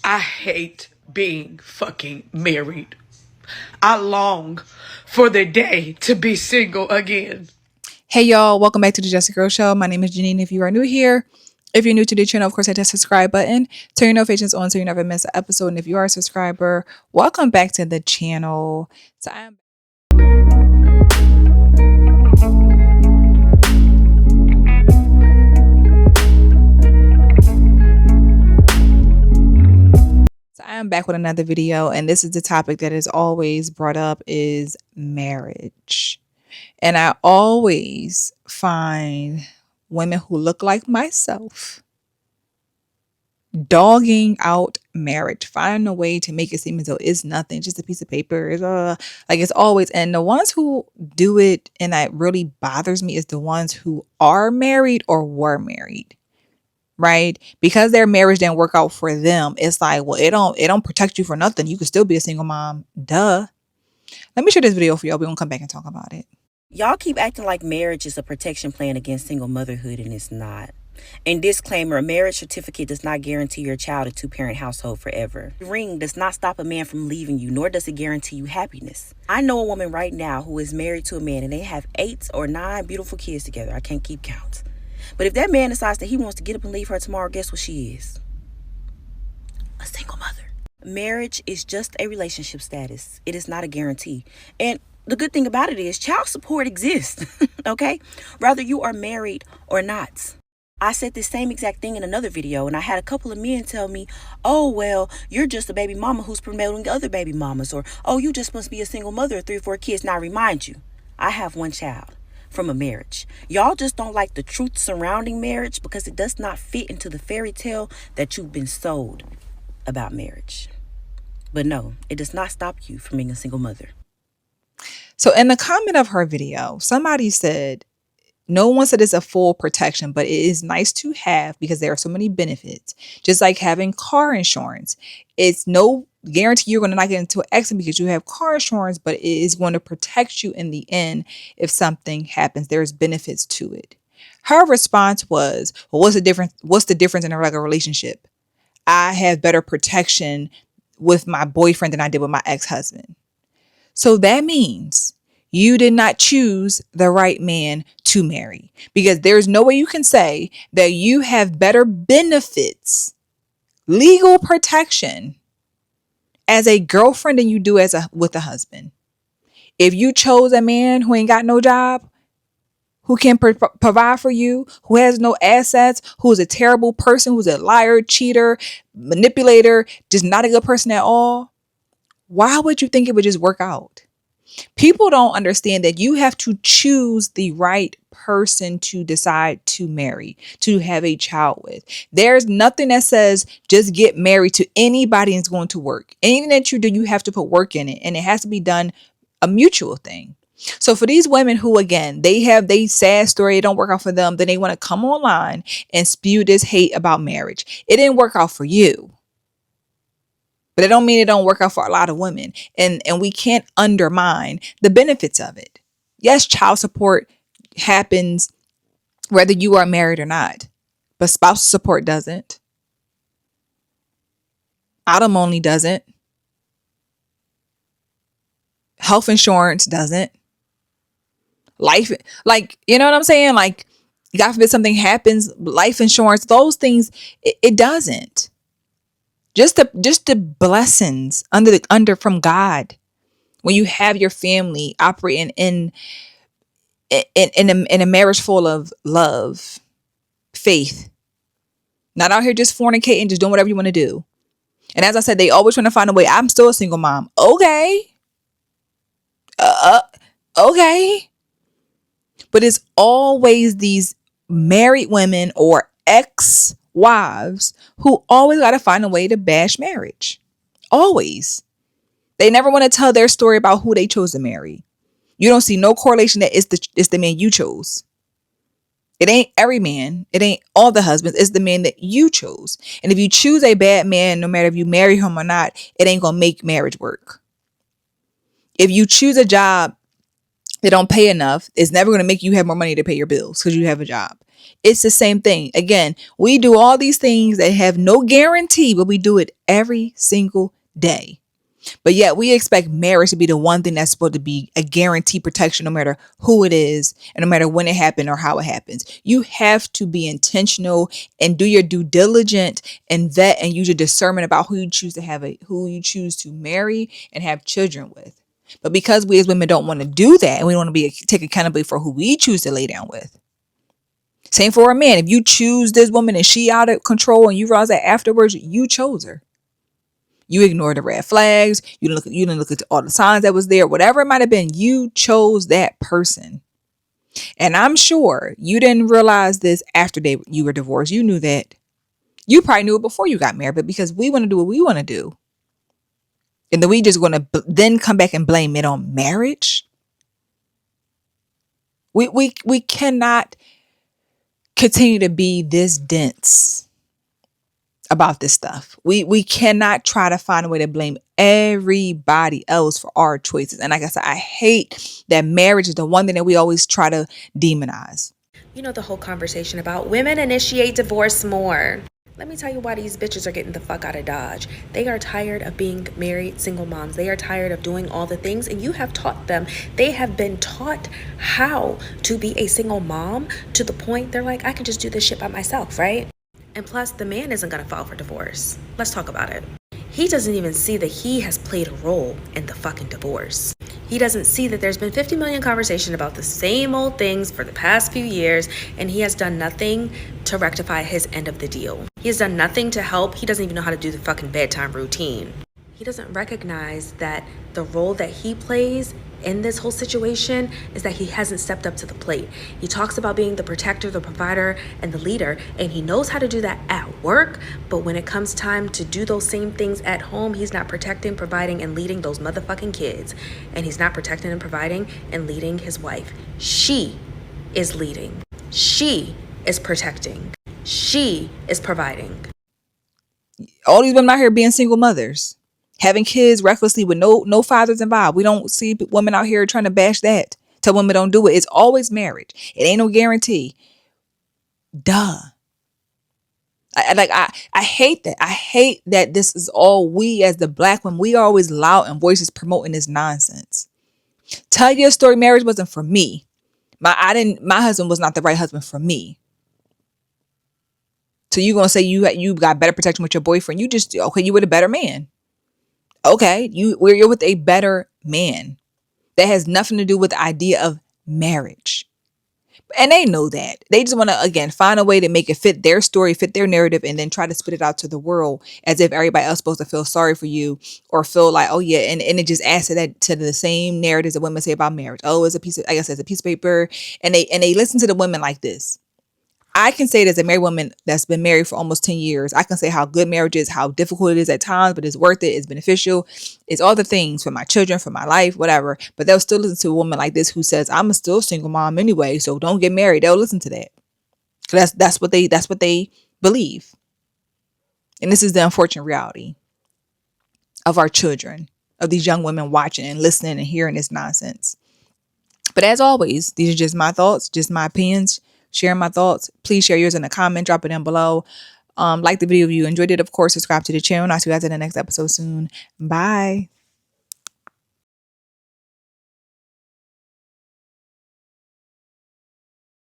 I hate being fucking married. I long for the day to be single again. Hey y'all, welcome back to the Jessica Girl Show. My name is Janine. If you are new here, if you're new to the channel, of course, hit that subscribe button. Turn your notifications on so you never miss an episode. And if you are a subscriber, welcome back to the channel. I am back with another video, and this is the topic that is always brought up is marriage. And I always find women who look like myself dogging out marriage, finding a way to make it seem as though it's nothing, just a piece of paper. It's always, and the ones who do it, and that really bothers me, is the ones who are married or were married, right? Because their marriage didn't work out for them. It's like, well, it don't protect you for nothing. You could still be a single mom. Duh. Let me share this video for y'all. We're gonna come back and talk about it. Y'all keep acting like marriage is a protection plan against single motherhood, and it's not. And disclaimer, a marriage certificate does not guarantee your child a two-parent household forever. The ring does not stop a man from leaving you, nor does it guarantee you happiness. I know a woman right now who is married to a man and they have 8 or 9 beautiful kids together. I can't keep count. But if that man decides that he wants to get up and leave her tomorrow, guess what she is? A single mother. Marriage is just a relationship status. It is not a guarantee. And the good thing about it is child support exists, okay? Whether you are married or not. I said this same exact thing in another video, and I had a couple of men tell me, oh, well, you're just a baby mama who's promoting other baby mamas, or, oh, you just must be a single mother of 3 or 4 kids. Now, I remind you, I have 1 child from a marriage. Y'all just don't like the truth surrounding marriage because it does not fit into the fairy tale that you've been sold about marriage. But no, it does not stop you from being a single mother. So in the comment of her video, somebody said, no one said it's a full protection, but it is nice to have because there are so many benefits. Just like having car insurance. It's no guarantee you're going to not get into an accident because you have car insurance, but it is going to protect you in the end if something happens. There's benefits to it. Her response was, well, what's the difference? What's the difference in a regular relationship? I have better protection with my boyfriend than I did with my ex-husband. So that means you did not choose the right man to marry, because there's no way you can say that you have better benefits, legal protection as a girlfriend than you do with a husband. If you chose a man who ain't got no job, who can provide for you, who has no assets, who's a terrible person, who's a liar, cheater, manipulator, just not a good person at all, why would you think it would just work out? People don't understand that you have to choose the right person to decide to marry, to have a child with. There's nothing that says just get married to anybody and it's going to work. Anything that you do, you have to put work in it, and it has to be done a mutual thing. So for these women who, again, they have their sad story, it don't work out for them, then they want to come online and spew this hate about marriage. It didn't work out for you. But it don't mean it don't work out for a lot of women. And we can't undermine the benefits of it. Yes, child support happens whether you are married or not. But spousal support doesn't. Alimony doesn't. Health insurance doesn't. Life, like, you know what I'm saying? Like, God forbid something happens, life insurance, those things, it doesn't. Just the blessings under from God when you have your family operating in a marriage full of love, faith, not out here just fornicating, just doing whatever you want to do. And as I said, they always trying to find a way. I'm still a single mom. Okay. Okay. But it's always these married women or ex-wives who always got to find a way to bash marriage. Always. They never want to tell their story about who they chose to marry. You don't see no correlation that it's the man you chose. It ain't every man. It ain't all the husbands. It's the man that you chose. And if you choose a bad man, no matter if you marry him or not, it ain't going to make marriage work. If you choose a job that don't pay enough, it's never going to make you have more money to pay your bills because you have a job. It's the same thing. Again, we do all these things that have no guarantee, but we do it every single day. But yet we expect marriage to be the one thing that's supposed to be a guaranteed protection no matter who it is and no matter when it happened or how it happens. You have to be intentional and do your due diligence and vet and use your discernment about who you choose to marry and have children with. But because we as women don't want to do that and we don't want to take accountability for who we choose to lay down with. Same for a man. If you choose this woman and she out of control and you realize that afterwards you chose her. You ignored the red flags. You didn't look at all the signs that was there. Whatever it might have been, you chose that person. And I'm sure you didn't realize this after you were divorced. You knew that. You probably knew it before you got married, but because we want to do what we want to do, and then we just going to then come back and blame it on marriage. We cannot continue to be this dense about this stuff. We cannot try to find a way to blame everybody else for our choices. And like I said, I hate that marriage is the one thing that we always try to demonize. You know, the whole conversation about women initiate divorce more. Let me tell you why these bitches are getting the fuck out of Dodge. They are tired of being married single moms. They are tired of doing all the things, and you have taught them. They have been taught how to be a single mom to the point they're like, I can just do this shit by myself, right? And plus, the man isn't gonna file for divorce. Let's talk about it. He doesn't even see that he has played a role in the fucking divorce. He doesn't see that there's been 50 million conversations about the same old things for the past few years, and he has done nothing to rectify his end of the deal. He has done nothing to help. He doesn't even know how to do the fucking bedtime routine. He doesn't recognize that the role that he plays in this whole situation is that he hasn't stepped up to the plate. He talks about being the protector, the provider, and the leader, and he knows how to do that at work, but when it comes time to do those same things at home, he's not protecting, providing, and leading those motherfucking kids. And he's not protecting and providing and leading his wife. She is leading. She is protecting. She is providing. All these women out here being single mothers, having kids recklessly with no fathers involved. We don't see women out here trying to bash that. Tell women don't do it. It's always marriage. It ain't no guarantee. Duh. I hate that. I hate that this is all we as the black women. We are always loud and voices promoting this nonsense. Tell your story. Marriage wasn't for me. My husband was not the right husband for me. So you gonna say you got better protection with your boyfriend? You were a better man. Okay, you're with a better man. That has nothing to do with the idea of marriage. And they know that. They just want to, again, find a way to make it fit their story, fit their narrative, and then try to spit it out to the world as if everybody else is supposed to feel sorry for you or feel like, oh yeah, and it just adds to the same narratives that women say about marriage. Oh, it's a piece of paper. And they listen to the women like this. I can say it as a married woman that's been married for almost 10 years. I can say how good marriage is, how difficult it is at times, but it's worth it. It's beneficial. It's all the things for my children, for my life, whatever. But they'll still listen to a woman like this who says, I'm a still single mom anyway, so don't get married. They'll listen to that. Because that's what they believe. And this is the unfortunate reality of our children, of these young women watching and listening and hearing this nonsense. But as always, these are just my thoughts, just my opinions. Sharing my thoughts. Please share yours in the comment. Drop it down below. Like the video if you enjoyed it. Of course, subscribe to the channel. I'll see you guys in the next episode soon. Bye.